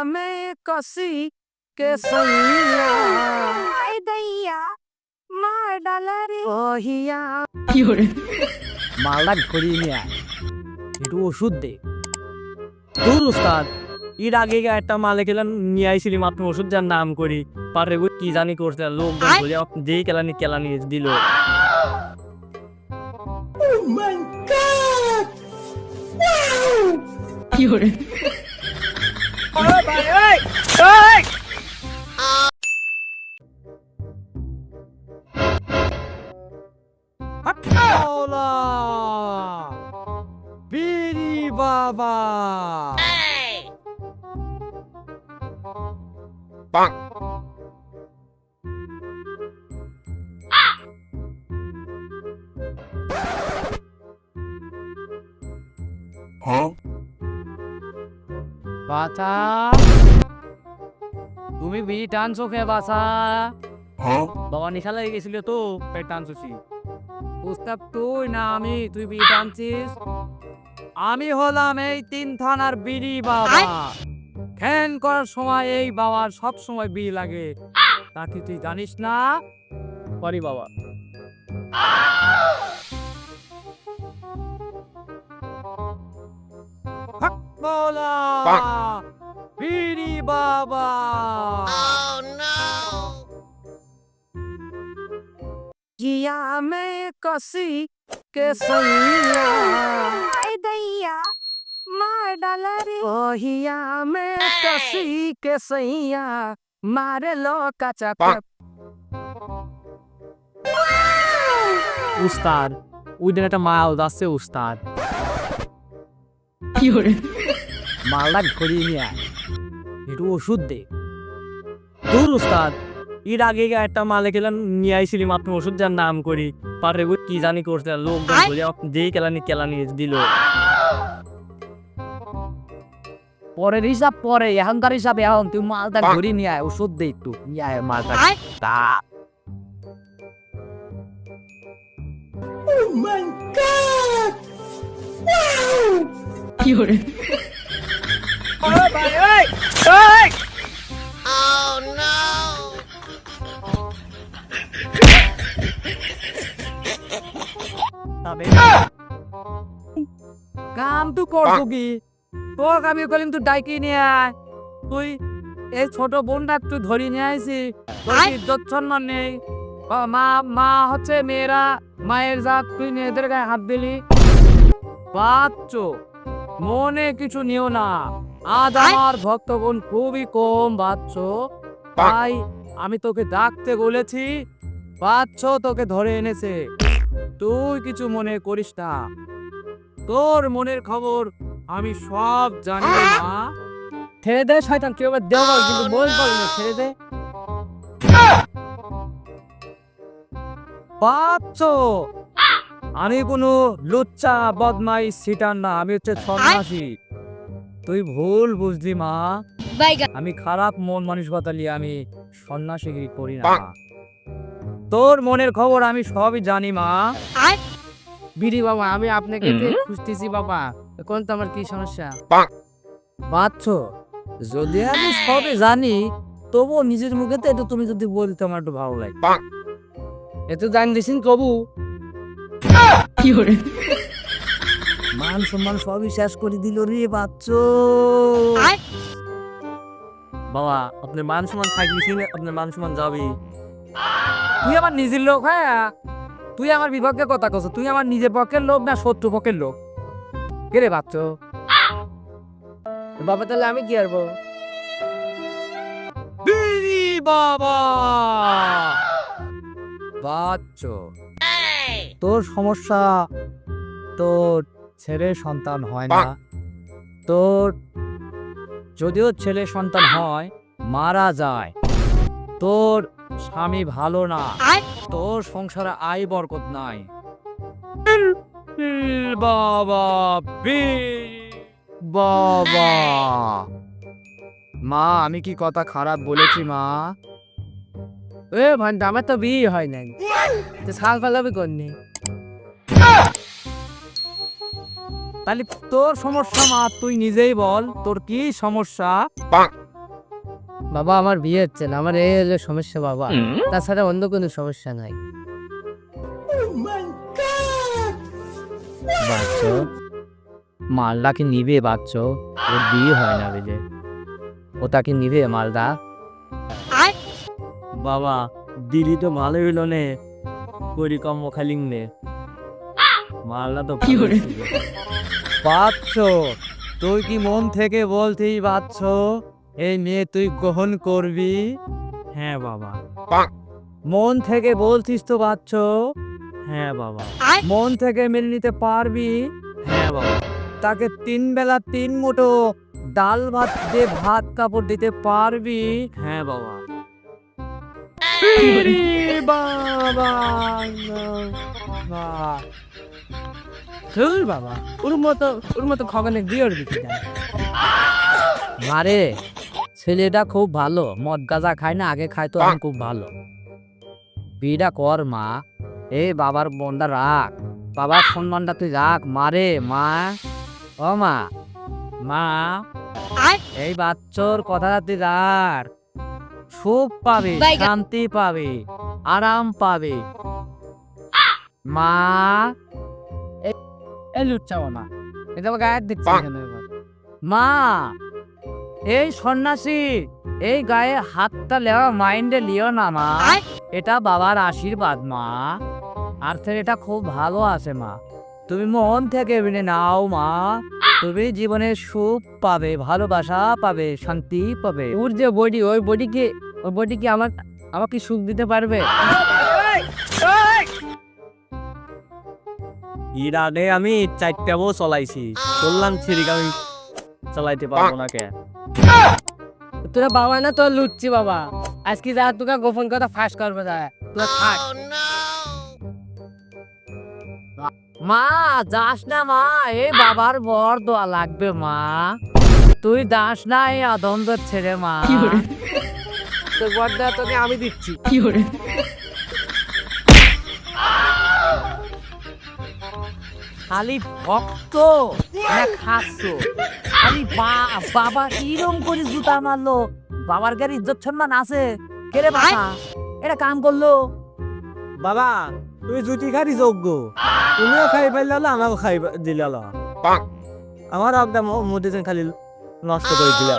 में कसी के सैया दैया मार डाला रे ওহিয়া কি করে মালটা ঘুরিয়ে নিয়ে আয় একটু ওষুধ দে তোর উস্তাদ এর আগে একটা মালে খেলাম নিয়ে আইছিলি মাত্র ওষুধ যার নাম করি পারে কি জানি করছে লোকজন বলে যেই কেলানি দিল কি করে বিড়ি বাবা বাছা তুমি বিড়ি টানছো কে বাছা বাবা নিশা লেগে গেছিল তো পেট টানছি উস্তাদ তুই না আমি তুই বিড়ি টানছিস আমি হলাম এই 3 থানার বিড়ি বাবা খ্যান করার সময় এই বাবার সব সময় বিড়ি লাগে তা কি তুই জানিস না পরি বাবা হক বলা বিড়ি বাবা जिया में कसी के सैया दैया मार डाला रे ओहिया में कसी के सैया मारे लो काचा उस्ताद ওই দিন একটা মাল যাচ্ছে উস্তাদ কি করে মালটা ঘুরিয়ে নিয়ে আয় একটু ওষুধ দে তোর উস্তাদ এর আগে একটা মালে খেলাম নিয়ে আইছিলি মাত্র ওষুধ যার নাম করি পারে কি জানি করছে লোকজন বলে যেই কেলানি দিল পরের হিসাব পরে এখনকার হিসাব এখন তুই মালটা ঘুরি নিয়ে আয় ওষুধ দে একটু নিয়ে আয় মালটা তা কি করে কাম তুই করছো কি তোর আমি করিম তুই ডাইকি নিয়ে আয় তুই এই ছোট বোনটা তুই ধরি নিয়ে আইসি তোর ইজ্জত সম্মান নেই মা হচ্ছে মেয়েরা মায়ের জাত তুই মেয়েদের গায়ে হাত দিলি বাচ্চো মনে কিছু নিও না আজ আমার ভক্তগণ খুবই কম বাচ্চ তাই আমি তোকে ডাকতে বলেছি বাচ্চ তোকে ধরে এনেছে তুই কিছু মনে করিস না তোর মনের খবর আমি সব জানি না ছেড়ে দে শয়তান কেউ দেওয়া কিন্তু বল না ছেড়ে দে বাচ্চো আমি কোনো লুচ্চা বদমাই সিটার না আমি হচ্ছে সন্ন্যাসী তুই ভুল বুঝলি মা আমি খারাপ মন মানসিকতা নিয়ে আমি সন্ন্যাসীগিরি করি না তোর মনের খবর আমি সবই জানি মা বিড়ি বাবা আমি আপনাকে খুঁজতেছি বাবা এখন তো আমার কি সমস্যা বাচ্চো যদি আমি সবই জানি তবুও নিজের মুখে তো একটু তুমি যদি বলতে আমার একটু ভালো লাগে এত জানি দিয়েছেন তবু কি করে মান সম্মান সবই শেষ করে দিল রে বাচ্চো বাবা আপনার মান সম্মান থাকলে আপনার মান সম্মান যাবে তুই আমার নিজের লোক হ্যাঁ তুই আমার বিপক্ষে কথা কছ তুই আমার নিজের পক্ষের লোক না শত্রু পক্ষের লোক কে রে বাচ্চো বাবা তাহলে আমি কি করবো বাবা বাচ্চো তোর সমস্যা তোর ছেলে সন্তান হয় না তোর যদিও ছেলে সন্তান হয় মারা যায় তোর স্বামী ভালো না তোর সংসারে আয় বরকত নাই বাবা বাবা মা আমি কি কথা খারাপ বলেছি মা এ ভাই আমার তো বিয়ে হয় নাই তো সাল ফালাবি করনি তাহলে তোর সমস্যা মা তুই নিজেই বল তোর কি সমস্যা বাবা আমার বিয়ে হচ্ছে না, আমার এই হলো সমস্যা বাবা, তাছাড়া অন্য কোনো সমস্যা নাই। বাচ্চ মালটা কি নিবে? বাচ্চ ওর বিয়ে হয় না বুঝে, ও তাকে নিবে মালটা? বাবা দিদি তো ভালো হইল নে, করি কম খালি নে মালটা তো কি করে? বাচ্চ তুই কি মন থেকে বলতেই বাচ্চ এই মেয়ে তুই গ্রহণ করবি? হ্যাঁ বাবা। মন থেকে বলছিস তো বাচ্চ? হ্যাঁ বাবা। মন থেকে মেনে নিতে পারবি? হ্যাঁ বাবা। তাকে 3 বেলা 3 মুঠো ডাল ভাত দিয়ে ভাত কাপড় দিতে পারবি? হ্যাঁ বাবা। ইরে বাবা ধুর বাবা, ওর মতো খগনে বিয়ের দিতে যায়। মারে ছেলেটা খুব ভালো, মদ গাঁজা খায় না, আগে খায় তো এখন খুব ভালো। বিয়েটা কর মা, এই বাবার মনটা রাখ, বাবার সম্মানটা তুই রাখ। মারে মা, ও মা, মা এই বাচ্চার কথাটা তুই রাখ, সুখ পাবে, শান্তি পাবে, আরাম পাবে। মা এই লুচ্চাও না, এটা গায়ের দিচ্ছে কেন এবার? মা এই সন্ন্যাসী এই গায়ে হাতটা লেওয়া মাইন্ডে লিও না মা, এটা বাবার আশীর্বাদ মা, আর এটা খুব ভালো আছে মা, তুমি মন থেকে মেনে নাও মা, তুমি জীবনে সুখ পাবে, ভালোবাসা পাবে, শান্তি পাবে। ওর যে বডি, ওই বডি কি আমাকে সুখ দিতে পারবে? এর আগে আমি 4টা বউ চলাইছি, বললাম ছিরিক আমি চালাইতে পারবো না। কে তোরা বাবা না তোর লুচ্ছি বাবা, আজকে যা তোকে গোপন কথা ফাঁস করবে, যায় তোরা থাক। মা যাস না মা, এই বাবার বর দোয়া লাগবে মা, তুই দাস না এই আদমদের ছেড়ে মা, কি করে? তোর বর দেওয়া তোকে আমি দিচ্ছি। কি করে? খালি ভক্ত না খাচ্ছ, খালি বাবা কিরম করে জুতা মারলো, বাবার গাড়ি ইজ্জত সম্মান আছে কেরে বাবা, এটা কাম করলো। বাবা তুই জুতি খারি যোগ্য, তুমিও খাই পাইলে আমাকেও খাই দিলে, আমার একদম মোদিজন খালি নষ্ট করে দিলে।